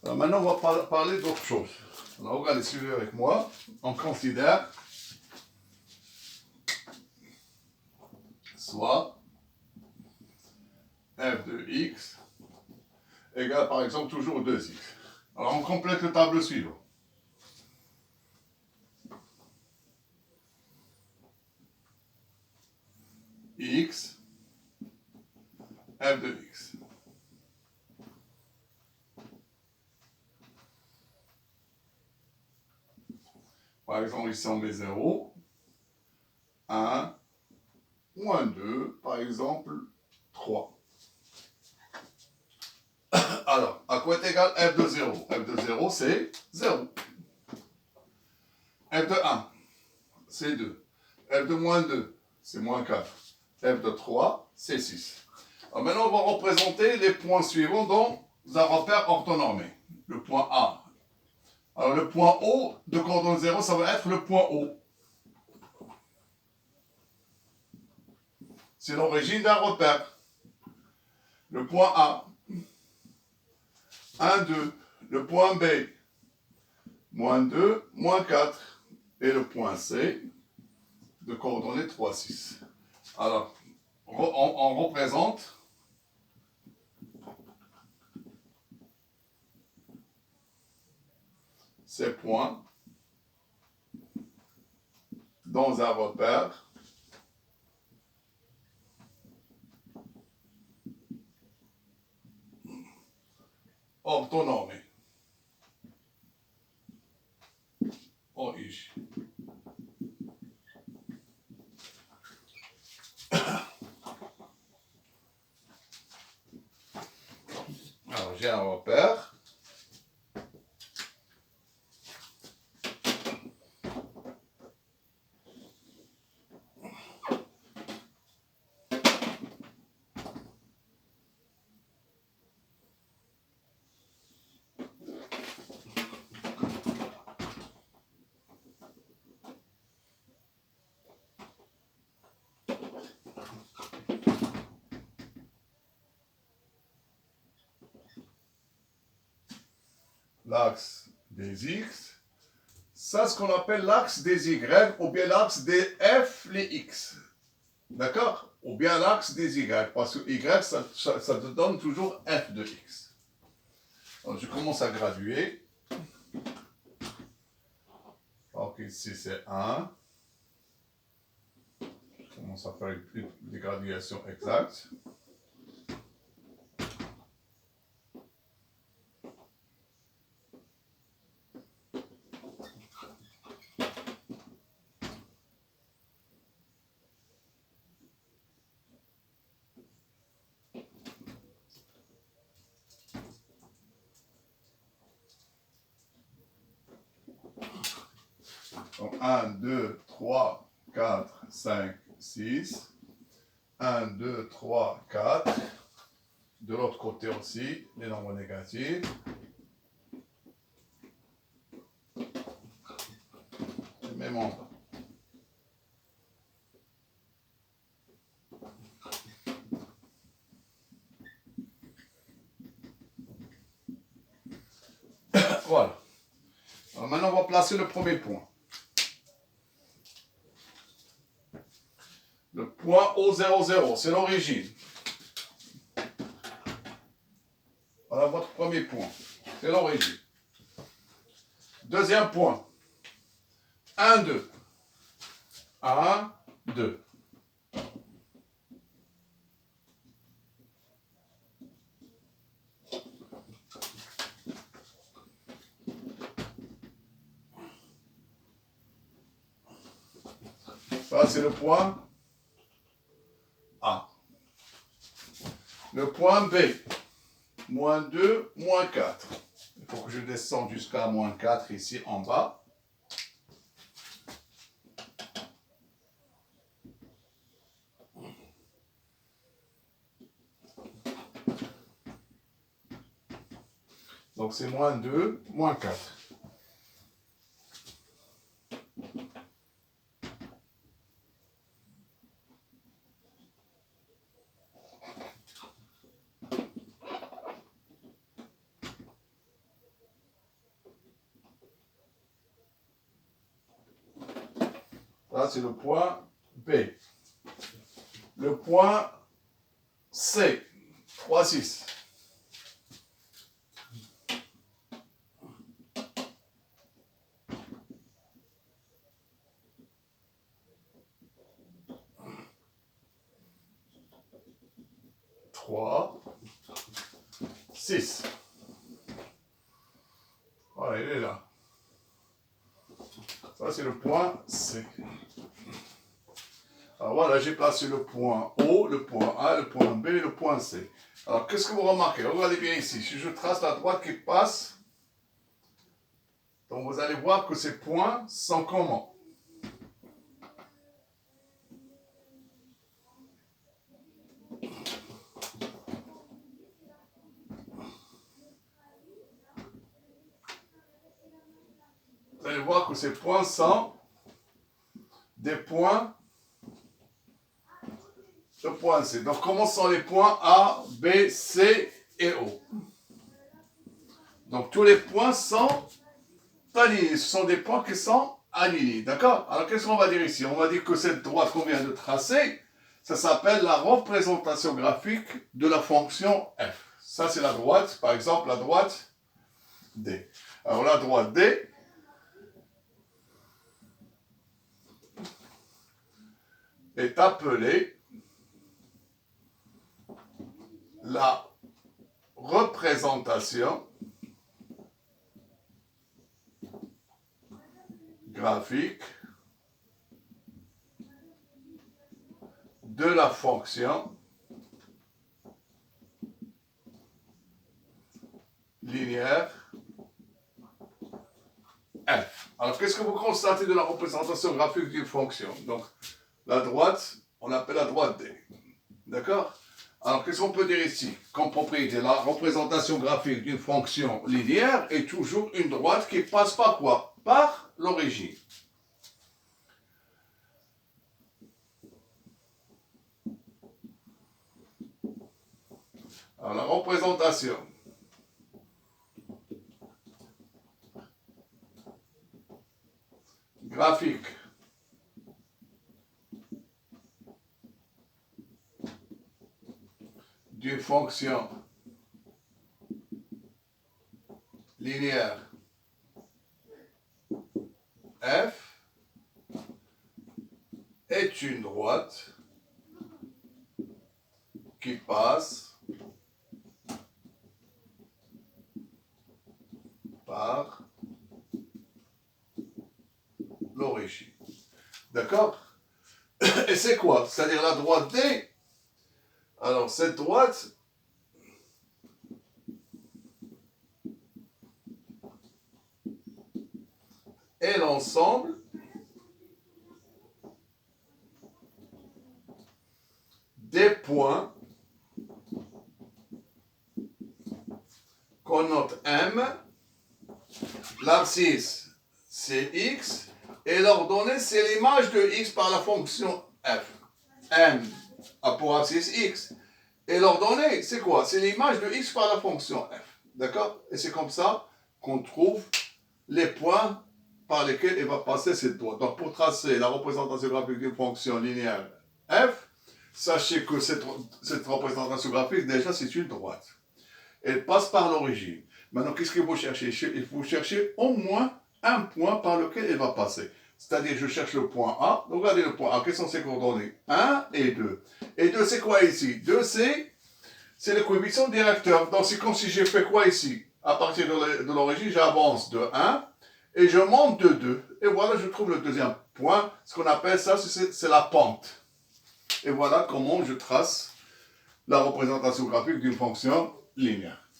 Alors maintenant, on va parler d'autre chose. Alors regardez, suivez avec moi. On considère soit f de x égale par exemple toujours 2x. Alors on complète le tableau suivant. X, f de x. Par exemple, ici on met 0, 1, moins 2, par exemple 3. Alors, à quoi est égal f de 0? F de 0, c'est 0. F de 1, c'est 2. F de moins 2, c'est moins 4. F de 3, c'est 6. Alors maintenant, on va représenter les points suivants dans un repère orthonormé. Le point A. Alors le point O de coordonnées 0, ça va être le point O. C'est l'origine d'un repère. Le point A. 1, 2. Le point B. Moins 2, moins 4. Et le point C de coordonnées 3, 6. Alors, on représente ces points dans un repère orthonormé. OIJ. Alors, j'ai un repère. L'axe des X, ça ce qu'on appelle l'axe des Y ou bien l'axe des F, les X. D'accord? Ou bien l'axe des Y, parce que Y, ça te donne toujours F de X. Alors je commence à graduer. Donc ici c'est 1. Je commence à faire des graduations exactes. Donc 1, 2, 3, 4, 5, 6. 1, 2, 3, 4. De l'autre côté aussi, les nombres négatifs. Même en bas. Voilà. Alors maintenant, on va placer le premier point. Le point O00, c'est l'origine. Voilà votre premier point. C'est l'origine. Deuxième point. 1, 2. 1, 2. Ça, c'est le point A. Le point B. Moins 2, moins 4. Il faut que je descende jusqu'à moins 4 ici en bas. Donc c'est moins 2, moins 4. Là, c'est le point B. Le point C, 3, 6. Trois, 6. Voilà, il est là. Ça, c'est le point C. Alors voilà, j'ai placé le point O, le point A, le point B et le point C. Alors, qu'est-ce que vous remarquez? Regardez bien ici. Si je trace la droite qui passe, donc vous allez voir que ces points sont comment? Vous allez voir que ces points sont des points de point C. Donc, comment sont les points A, B, C et O? Donc, tous les points sont alignés. Ce sont des points qui sont alignés. D'accord? Alors, qu'est-ce qu'on va dire ici? On va dire que cette droite qu'on vient de tracer, ça s'appelle la représentation graphique de la fonction f. Ça, c'est la droite, par exemple, la droite D. Alors, la droite D, est appelée la représentation graphique de la fonction linéaire f. Alors, qu'est-ce que vous constatez de la représentation graphique d'une fonction? Donc, la droite, on l'appelle la droite D. D'accord? Alors, qu'est-ce qu'on peut dire ici? Comme propriété, la représentation graphique d'une fonction linéaire est toujours une droite qui passe par quoi? Par l'origine. Alors, la représentation graphique d'une fonction linéaire f est une droite qui passe par l'origine. D'accord? Et c'est quoi? C'est-à-dire la droite D. Alors, cette droite est l'ensemble des points qu'on note M, l'abscisse c'est X, et l'ordonnée c'est l'image de X par la fonction F. M a pour abscisse X. Et l'ordonnée, c'est quoi? C'est l'image de X par la fonction F. D'accord? Et c'est comme ça qu'on trouve les points par lesquels il va passer cette droite. Donc, pour tracer la représentation graphique d'une fonction linéaire F, sachez que cette représentation graphique, déjà, c'est une droite. Elle passe par l'origine. Maintenant, qu'est-ce qu'il faut chercher? Il faut chercher au moins un point par lequel elle va passer. C'est-à-dire, je cherche le point A. Donc, regardez le point A. Quelles sont ses coordonnées? 1 et 2. Et 2, c'est quoi ici? 2, c'est le coefficient directeur. Donc, c'est comme si j'ai fait quoi ici? À partir de l'origine, j'avance de 1 et je monte de 2. Et voilà, je trouve le deuxième point. Ce qu'on appelle ça, c'est la pente. Et voilà comment je trace la représentation graphique d'une fonction linéaire.